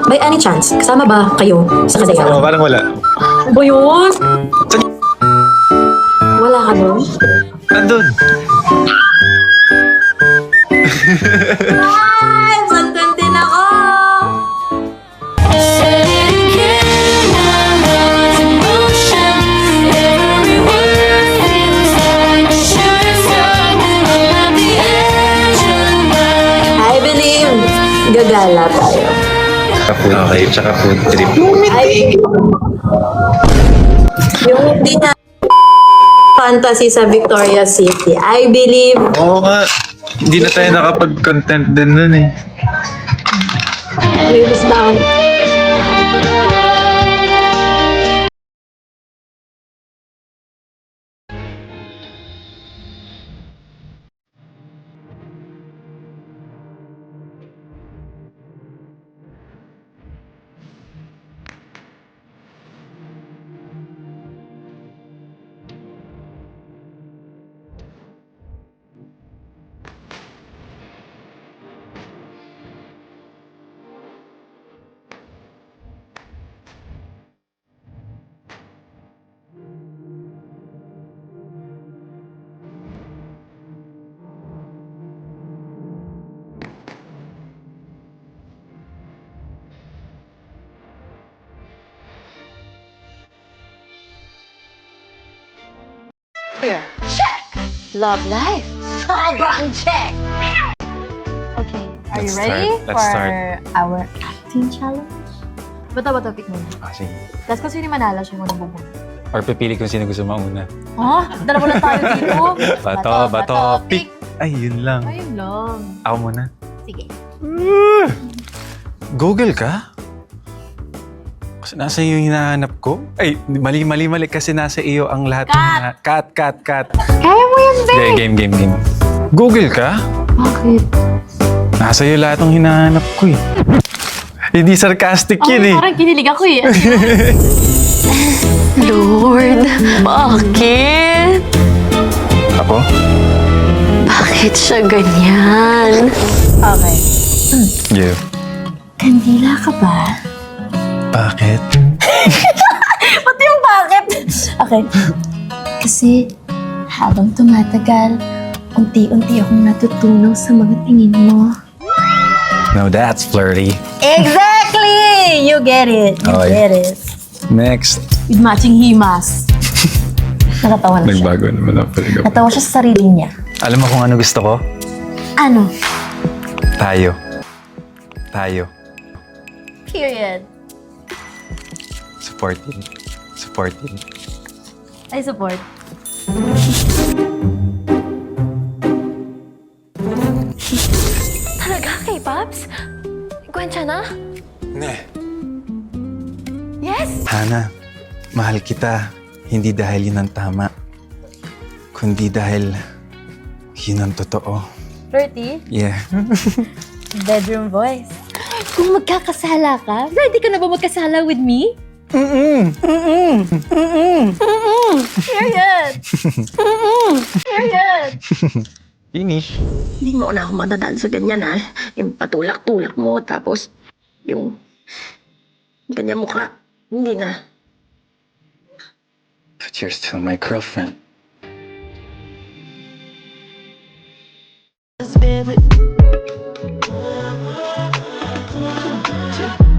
By any chance, kasama ba kayo sa kasayawan? Parang wala. Ano ba yun? Wala ka doon? Nandun. Ay! Santan din ako! I believe gagala tayo. Okay, tsaka food trip. Ay, yung hindi na fantasy sa Victoria's City. I believe Oo nga. Hindi na tayo nakapag-content din nun eh. lives down. Love life. Sobrang check. Okay, are you Let's ready start. Let's for start. our acting challenge? Bato, pick mo. Sige. Tapos kung sino manalo, siya muna bubuna. Or pipili kung sino gusto mauna. Ha? Dalawa lang tayo dito. Bato, pick. Ay, yun lang. Ayun lang. Ako muna. Sige. Google ka? Kasi nasa iyo yung hinahanap ko? Ay, mali. Kasi nasa iyo ang lahat. Cut. Kaya mo yan, babe. Game. Google ka? Bakit? Nasa iyo lahat ng hinahanap ko eh. Hindi sarcastic yun eh. Parang kinilig ako eh. Lord, bakit? Ako? Bakit siya ganyan? Okay. Yeah. Kandila ka ba? Bakit? Pati yung bakit? Okay. Kasi habang tumatagal, unti-unti akong natutunaw sa mga tingin mo. No, that's flirty. Exactly! You get it. You Okay. get it. Next. With matching himas. Nakatawa na siya. Nagbago naman ang talaga. Natawa siya sa sarili niya. Alam mo kung ano gusto ko? Ano? Tayo. Period. Supporting. I support. Talaga kay Pops? Kwensya na? Ne. Yes! Hana, mahal kita. Hindi dahil yun ang tama. Kundi dahil yun ang totoo. Flirty? Yeah. Bedroom voice. Kung magkakasala ka, ready ka na ba magkasala with me? Period! Period! Finish. Hindi mo na ako madadaan sa ganyan, ha? Yung patulak-tulak mo, tapos yung ganyan mukha. Hindi na. But you're still my girlfriend. Baby,